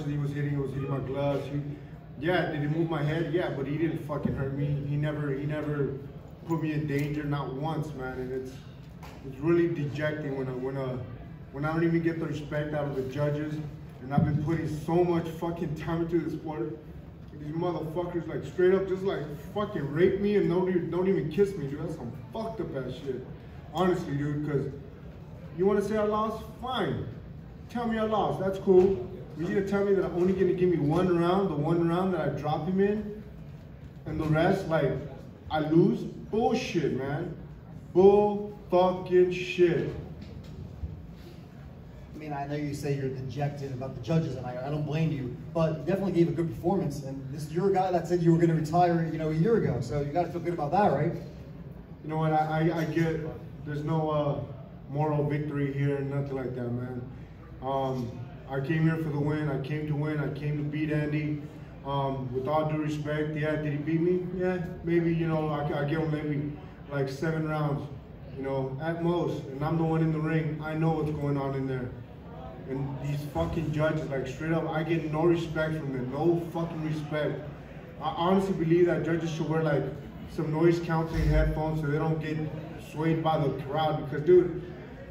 punches he was hitting my gloves. Yeah, did he move my head? Yeah, but he didn't fucking hurt me. He never put me in danger, not once, man. And it's really dejecting when I don't even get the respect out of the judges. And I've been putting so much fucking time into this sport. These motherfuckers like straight up just like fucking rape me and don't even kiss me, dude. That's some fucked up ass shit. Honestly, dude, because you want to say I lost? Fine. Tell me I lost. That's cool. But you're gonna tell me that I'm only gonna give me one round, the one round that I drop him in, and the rest, like, I lose? Bullshit, man. Bull fucking shit. I mean, I know you say you're dejected about the judges, and I don't blame you, but you definitely gave a good performance. And you're a guy that said you were going to retire, you know, a year ago. So you got to feel good about that, right? You know what? I get there's no moral victory here, nothing like that, man. I came here for the win. I came to win. I came to beat Andy. With all due respect, yeah, did he beat me? Yeah, maybe. You know, I give him maybe like 7 rounds. You know, at most. And I'm the one in the ring. I know what's going on in there. And these fucking judges, like straight up, I get no respect from them. No fucking respect. I honestly believe that judges should wear like some noise canceling headphones so they don't get swayed by the crowd. Because dude,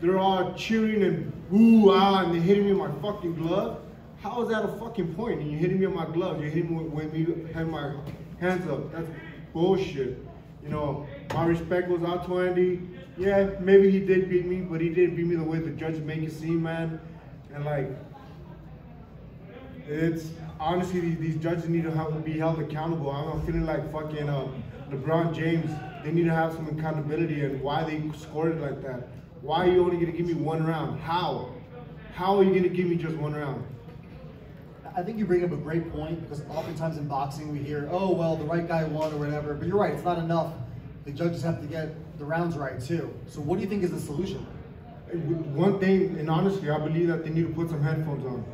they're all cheering and ooh ah and they're hitting me with my fucking glove. How is that a fucking point? And you're hitting me with my glove. You're hitting me with me having my hands up. That's bullshit. You know, my respect goes out to Andy. Yeah, maybe he did beat me, but he didn't beat me the way the judges make it seem, man. And like, it's honestly these judges need to be held accountable. I'm feeling like fucking LeBron James. They need to have some accountability and why they scored it like that. Why are you only gonna give me 1 round? How? How are you gonna give me just 1 round? I think you bring up a great point because oftentimes in boxing we hear, oh, well, the right guy won or whatever, but you're right, it's not enough. The judges have to get the rounds right too. So what do you think is the solution? One thing, and honestly, I believe that they need to put some headphones on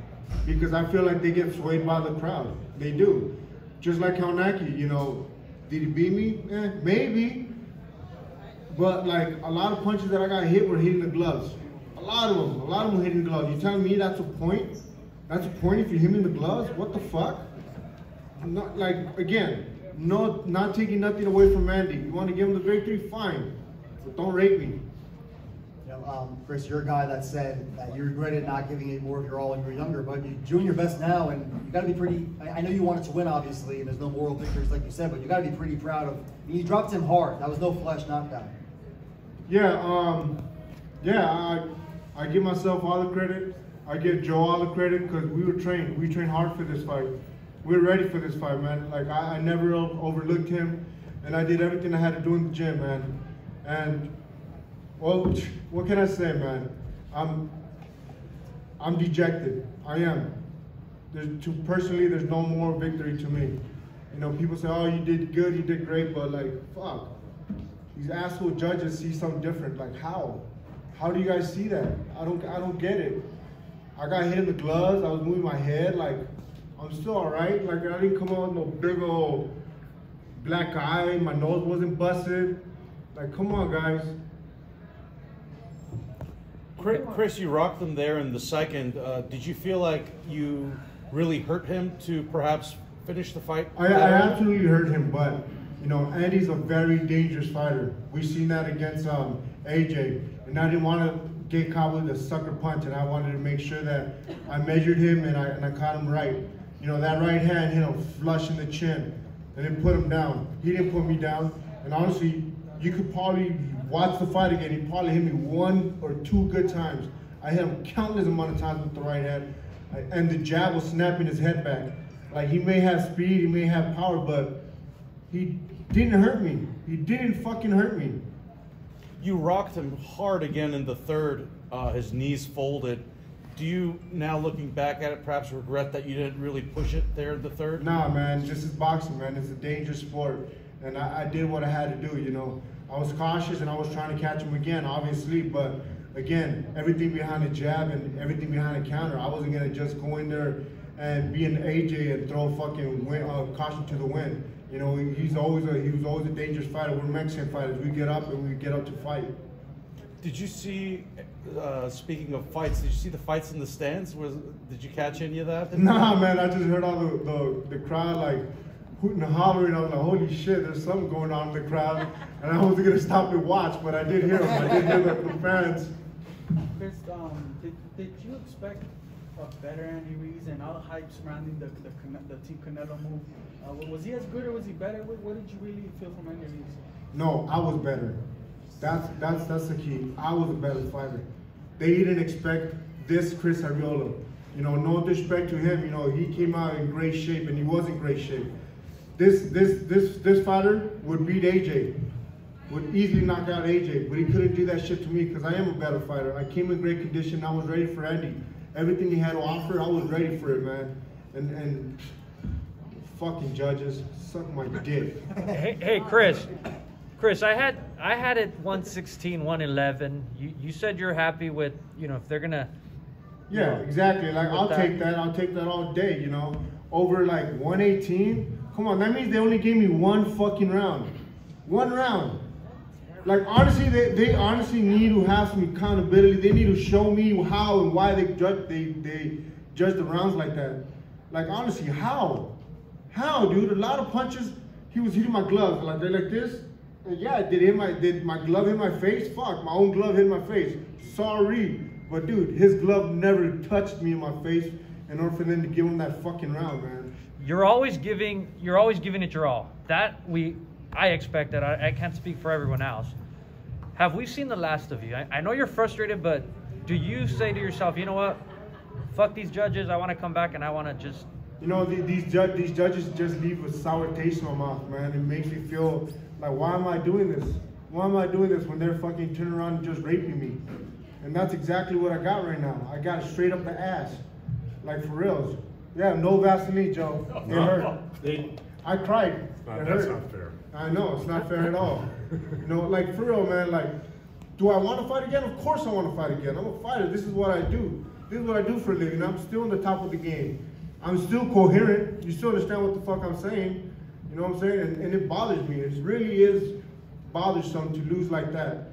because I feel like they get swayed by the crowd. They do. Just like Kaunaki, you know, did he beat me? Maybe. But like a lot of punches that I got hit were hitting the gloves. A lot of them hitting the gloves. You telling me that's a point? That's a point if you hit me in the gloves? What the fuck? I'm not like, again, no, not taking nothing away from Andy. You want to give him the victory? Fine. But don't rape me. You know, Chris, you're a guy that said that you regretted not giving it more of your all when you were younger, but you're doing your best now, and you got to be pretty. I know you wanted to win, obviously, and there's no moral victories like you said, but you got to be pretty proud of. I mean, you dropped him hard. That was no flesh knockdown. Yeah, I give myself all the credit. I give Joe all the credit because we were trained. We trained hard for this fight. We were ready for this fight, man. Like I never overlooked him, and I did everything I had to do in the gym, man. And well, what can I say, man? I'm dejected. I am. Personally, there's no more victory to me. You know, people say, oh, you did good, you did great, but like, fuck. These asshole judges see something different. Like, how? How do you guys see that? I don't get it. I got hit in the gloves. I was moving my head. Like, I'm still all right. Like, I didn't come out with no big old black eye. My nose wasn't busted. Like, come on, guys. Chris, you rocked them there in the second. Did you feel like you really hurt him to perhaps finish the fight? I absolutely hurt him, but you know, Andy's a very dangerous fighter. We've seen that against AJ, and I didn't want to get caught with a sucker punch, and I wanted to make sure that I measured him and I caught him right. You know, that right hand hit him flush in the chin, and then put him down. He didn't put me down, and honestly, you could probably watch the fight again. He probably hit me 1 or 2 good times. I hit him countless amount of times with the right hand, and the jab was snapping his head back. Like, he may have speed, he may have power, but he didn't hurt me. He didn't fucking hurt me. You rocked him hard again in the third. His knees folded. Do you, now looking back at it, perhaps regret that you didn't really push it there in the third? Nah, man. This is boxing, man. It's a dangerous sport. And I did what I had to do, you know. I was cautious and I was trying to catch him again, obviously. But, again, everything behind the jab and everything behind the counter. I wasn't going to just go in there and be an AJ and throw fucking caution to the wind. You know, he was always a dangerous fighter. We're Mexican fighters. We get up and we get up to fight. Did you see? Speaking of fights, did you see the fights in the stands? Did you catch any of that? Nah, man. I just heard all the crowd like hooting and hollering. I was like, holy shit, there's something going on in the crowd. And I wasn't gonna stop to watch, but I did hear them. I did hear the fans. Chris, did you expect a better Andy Ruiz and all the hype surrounding the Team Canelo move? Was he as good or was he better? What did you really feel from Andy Ruiz? No, I was better. That's the key. I was a better fighter. They didn't expect this Chris Arreola. You know, no disrespect to him. You know, he came out in great shape, and he was in great shape. This fighter would beat AJ, would easily knock out AJ, but he couldn't do that shit to me because I am a better fighter. I came in great condition. I was ready for Andy. Everything he had to offer, I was ready for it, man. And fucking judges, suck my dick. Hey, Chris, I had it 116, 111. You said you're happy with, if they're gonna. Yeah, exactly. Like I'll take that all day. You know, over like 118. Come on, that means they only gave me one fucking round. One round. Like honestly, they honestly need to have some accountability. They need to show me how and why they judge the rounds like that. Like honestly, how? How, dude? A lot of punches. He was hitting my gloves like they're like this. And yeah, did my glove hit my face? Fuck, my own glove hit my face. Sorry, but dude, his glove never touched me in my face in order for them to give him that fucking round, man. You're always giving it your all. I expect that. I can't speak for everyone else. Have we seen the last of you? I know you're frustrated, but do you say to yourself, you know what? Fuck these judges. I want to come back and I want to just. You know, these judges just leave a sour taste in my mouth, man. It makes me feel like, why am I doing this? Why am I doing this when they're fucking turning around and just raping me? And that's exactly what I got right now. I got it straight up the ass, like for reals. Yeah, no Vaseline, Joe. It hurt. I cried. That's not fair. I know, it's not fair at all. You know, like for real, man, like, do I want to fight again? Of course I want to fight again. I'm a fighter. This is what I do. This is what I do for a living. I'm still on the top of the game. I'm still coherent. You still understand what the fuck I'm saying. You know what I'm saying? And it bothers me. It really is bothersome to lose like that.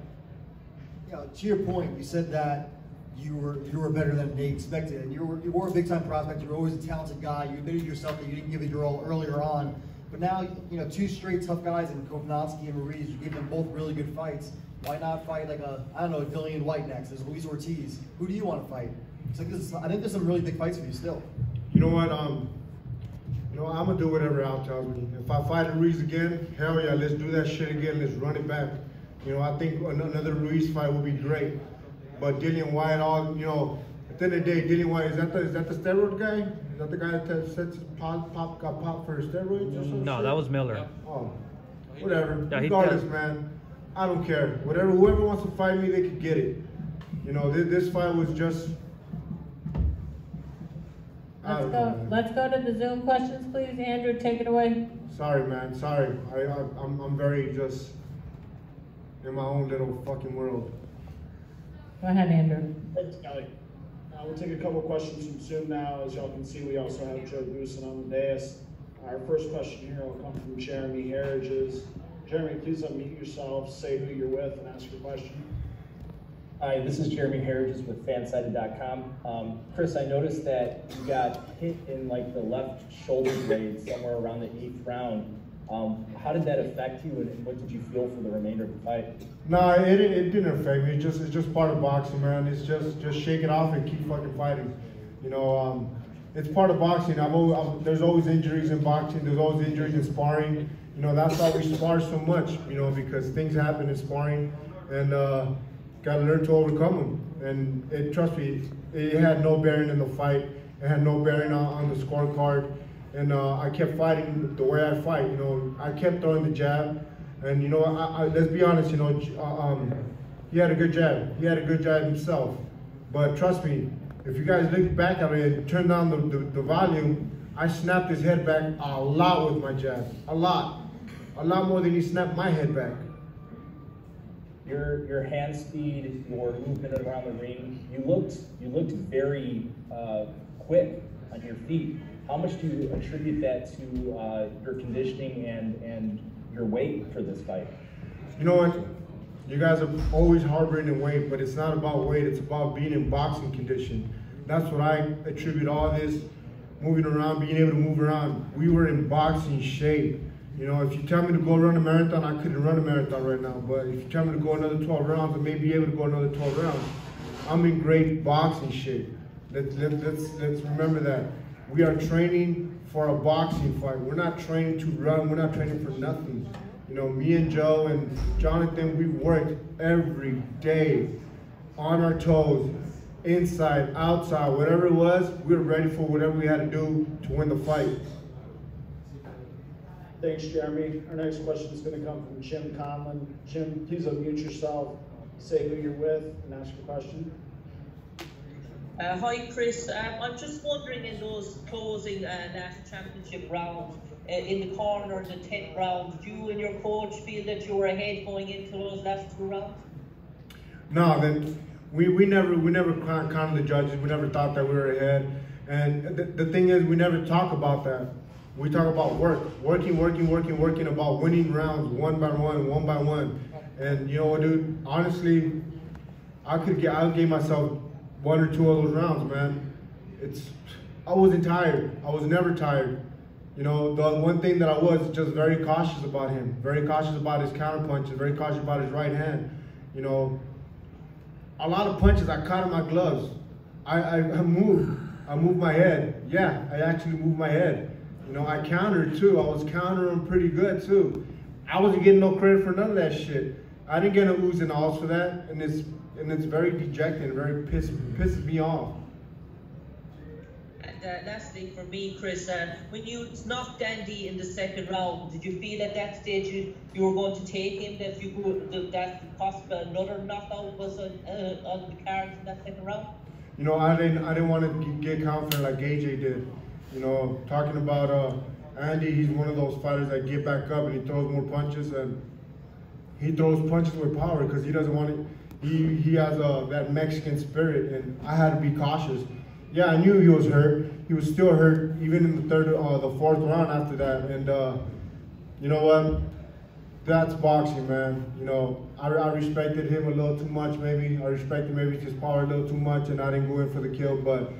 You know, to your point, you said that you were better than they expected, and you were a big time prospect. You were always a talented guy. You admitted yourself that you didn't give it your all earlier on, but now two straight tough guys in Kovnatski and Ruiz. You gave them both really good fights. Why not fight like a Dillian White next? There's Luis Ortiz. Who do you want to fight? I think there's some really big fights for you still. You know what? I'm gonna do whatever Al tells me. If I fight Ruiz again, hell yeah, let's do that shit again. Let's run it back. You know, I think another Ruiz fight would be great. But Dillian White, at the end of the day, Dillian White, is that the steroid guy? Is that the guy that said got popped for steroids or something? No, that was Miller. Oh, whatever. Yeah, regardless, man, I don't care. Whoever wants to fight me, they can get it. You know, this fight was just. Let's go to the Zoom questions, please. Andrew, take it away. Sorry, man. Sorry. I'm very just in my own little fucking world. Go ahead, Andrew. Thanks, Kelly. We'll take a couple of questions from Zoom now. As y'all can see, we also have Joe Goosen on the dais. Our first question here will come from Jeremy Harridges. Jeremy, please unmute yourself, say who you're with, and ask your question. Hi, this is Jeremy Harridges with Fansided.com. Chris, I noticed that you got hit in like the left shoulder blade somewhere around the 8th round. How did that affect you, and what did you feel for the remainder of the fight? No, it didn't affect me. It's just part of boxing, man. It's just shake it off and keep fucking fighting. You know, it's part of boxing. There's always injuries in boxing. There's always injuries in sparring. You know, that's why we spar so much. You know, because things happen in sparring, and gotta learn to overcome them. And trust me, it had no bearing in the fight. It had no bearing on the scorecard. And I kept fighting the way I fight. You know, I kept throwing the jab. And you know, let's be honest. You know, he had a good jab. He had a good jab himself. But trust me, if you guys look back at it and turn down the volume, I snapped his head back a lot with my jab. A lot more than he snapped my head back. Your hand speed, your movement around the ring, you looked very quick on your feet. How much do you attribute that to your conditioning and your weight for this fight? You know what? You guys are always harboring in weight, but it's not about weight, it's about being in boxing condition. That's what I attribute all this moving around, being able to move around. We were in boxing shape. You know, if you tell me to go run a marathon, I couldn't run a marathon right now. But if you tell me to go another 12 rounds, I may be able to go another 12 rounds. I'm in great boxing shape. Let's remember that. We are training for a boxing fight. We're not training to run. We're not training for nothing. You know, me and Joe and Jonathan, we worked every day on our toes, inside, outside, whatever it was, we were ready for whatever we had to do to win the fight. Thanks, Jeremy. Our next question is going to come from Jim Conlon. Jim, please unmute yourself, say who you're with, and ask your question. Hi, Chris. I'm just wondering, in those closing national championship rounds, in the corner, the 10th round, did you and your coach feel that you were ahead going into those last 2 rounds? No, then we never counted the judges. We never thought that we were ahead. And the thing is, we never talk about that. We talk about working about winning rounds one by one. And you know what, dude? Honestly, I gave myself 1 or 2 of those rounds, man. I wasn't tired. I was never tired. You know, the one thing that I was just very cautious about him, very cautious about his counter punches, very cautious about his right hand. You know, a lot of punches I caught in my gloves. I moved my head. Yeah, I actually moved my head. You know, I countered too. I was countering pretty good too. I wasn't getting no credit for none of that shit. I didn't get no oohs and ahs for that, and it's very dejecting, very pisses me off. And lastly for me, Chris, when you knocked Andy in the 2nd round, did you feel at that stage you were going to take him, that possible another knockout was on the cards in that 2nd round? You know, I didn't want to get confident like AJ did. You know, talking about Andy, he's one of those fighters that get back up and he throws more punches, and he throws punches with power because he doesn't want it. He has that Mexican spirit, and I had to be cautious. Yeah, I knew he was hurt. He was still hurt even in the 4th round after that. And you know what? That's boxing, man. You know, I respected him a little too much, maybe. I respected maybe his power a little too much, and I didn't go in for the kill. But,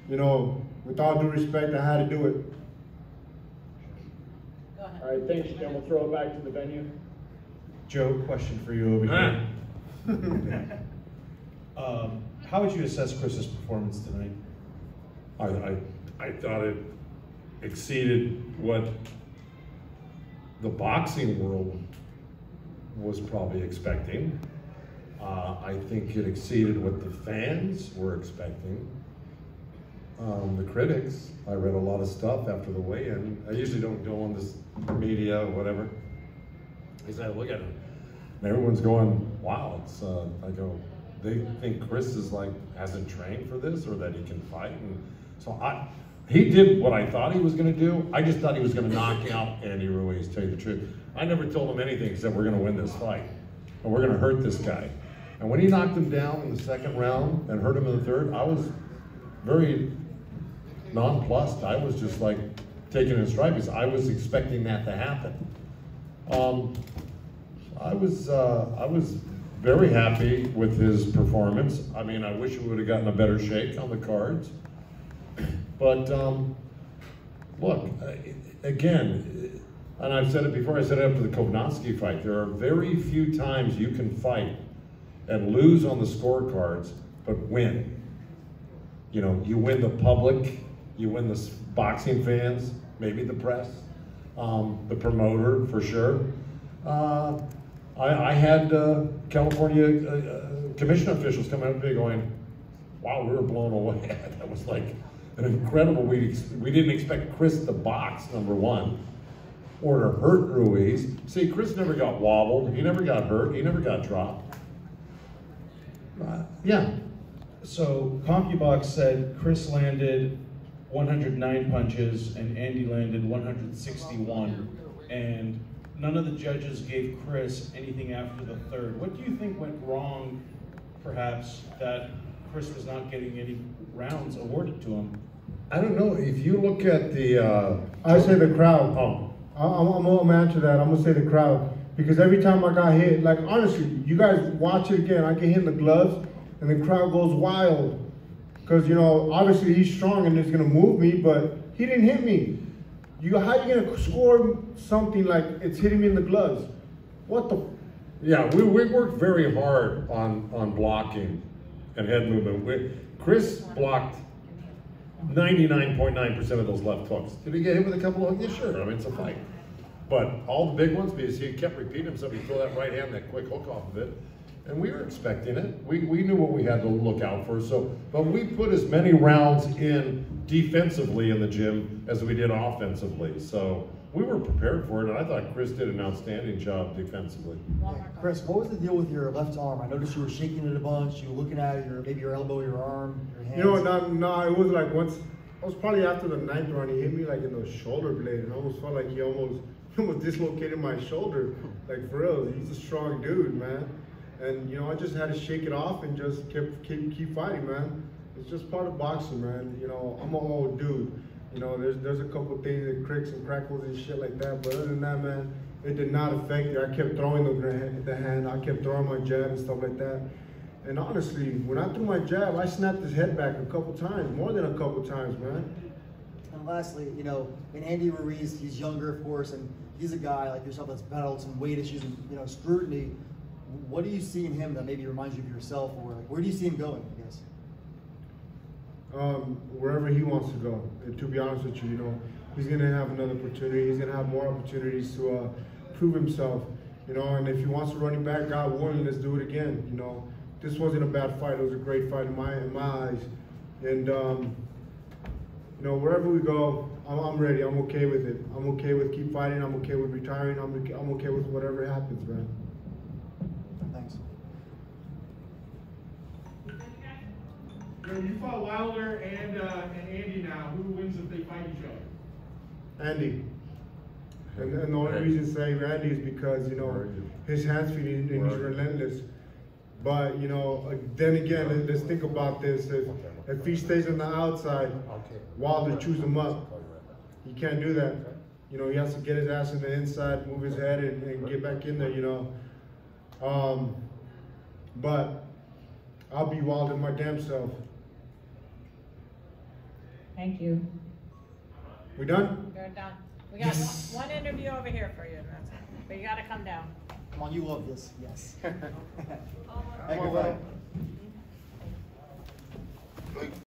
you know, with all due respect, I had to do it. Go ahead. All right, thanks, Jim. We'll throw it back to the venue. Joe, question for you over here. How would you assess Chris's performance tonight? I thought it exceeded what the boxing world was probably expecting. I think it exceeded what the fans were expecting. The critics, I read a lot of stuff after the weigh-in. I usually don't go on this media or whatever. I said, look at it. And everyone's going, wow, it's, I go, they think Chris is like, hasn't trained for this or that he can fight. And so he did what I thought he was gonna do. I just thought he was gonna knock out Andy Ruiz, to tell you the truth. I never told him anything except we're gonna win this fight. And we're gonna hurt this guy. And when he knocked him down in the 2nd round and hurt him in the 3rd, I was very nonplussed. I was just like taking it in stride because I was expecting that to happen. I was very happy with his performance. I mean, I wish we would have gotten a better shake on the cards. But look, again, and I've said it before, I said it after the Kovnowski fight, there are very few times you can fight and lose on the scorecards, but win. You know, you win the public, you win the boxing fans, maybe the press, the promoter for sure. I had California commission officials come out to me going, wow, we were blown away. That was like an incredible, we didn't expect Chris to box, number one, or to hurt Ruiz. See, Chris never got wobbled, he never got hurt, he never got dropped. Yeah. So CompuBox said Chris landed 109 punches and Andy landed 161, and none of the judges gave Chris anything after the 3rd. What do you think went wrong, perhaps, that Chris was not getting any rounds awarded to him? I don't know, if you look at the... I say the crowd. I'm gonna answer that, I'm gonna say the crowd. Because every time I got hit, like honestly, you guys watch it again, I get hit in the gloves, and the crowd goes wild. Because, you know, obviously he's strong and he's going to move me, but he didn't hit me. How are you going to score something like it's hitting me in the gloves? What the? Yeah, we worked very hard on blocking and head movement. Chris blocked 99.9% of those left hooks. Did he get hit with a couple of hooks? Yeah, sure. I mean, it's a fight. But all the big ones, because he kept repeating himself, he threw that right hand, that quick hook off of it. And we were expecting it. We knew what we had to look out for. But we put as many rounds in defensively in the gym as we did offensively. So we were prepared for it, and I thought Chris did an outstanding job defensively. Chris, what was the deal with your left arm? I noticed you were shaking it a bunch. You were looking at it, maybe your elbow, your arm, your hands. You know, no, it was like once, it was probably after the 9th round, he hit me like in the shoulder blade, and I almost felt like he almost dislocated my shoulder. Like for real, he's a strong dude, man. And, you know, I just had to shake it off and just keep fighting, man. It's just part of boxing, man. You know, I'm an old dude. You know, there's a couple of things that cricks and crackles and shit like that. But other than that, man, it did not affect it. I kept throwing the hand. I kept throwing my jab and stuff like that. And honestly, when I threw my jab, I snapped his head back a couple times, more than a couple times, man. And lastly, you know, in Andy Ruiz, he's younger, of course, and he's a guy like yourself that's battled some weight issues and, you know, scrutiny. What do you see in him that maybe reminds you of yourself, or like, where do you see him going, I guess? Wherever he wants to go. And to be honest with you, you know, he's going to have another opportunity. He's going to have more opportunities to prove himself, you know, and if he wants to run it back, God willing, let's do it again, you know. This wasn't a bad fight. It was a great fight in my eyes. And, you know, wherever we go, I'm ready. I'm okay with it. I'm okay with keep fighting. I'm okay with retiring. I'm okay with whatever happens, man. Thanks. You fought Wilder and Andy now. Who wins if they fight each other? Andy. And the only reason saying Andy is because, you know, his hands feet and he's relentless. But, you know, then again, let's think about this. If he stays on the outside, Wilder chews him up. He can't do that. You know, he has to get his ass in the inside, move his head, and get back in there, you know. But I'll be Wilder my damn self. Thank you. We done? You're done. We got one interview over here for you, but you got to come down. Come on, you love this. Yes. Come on,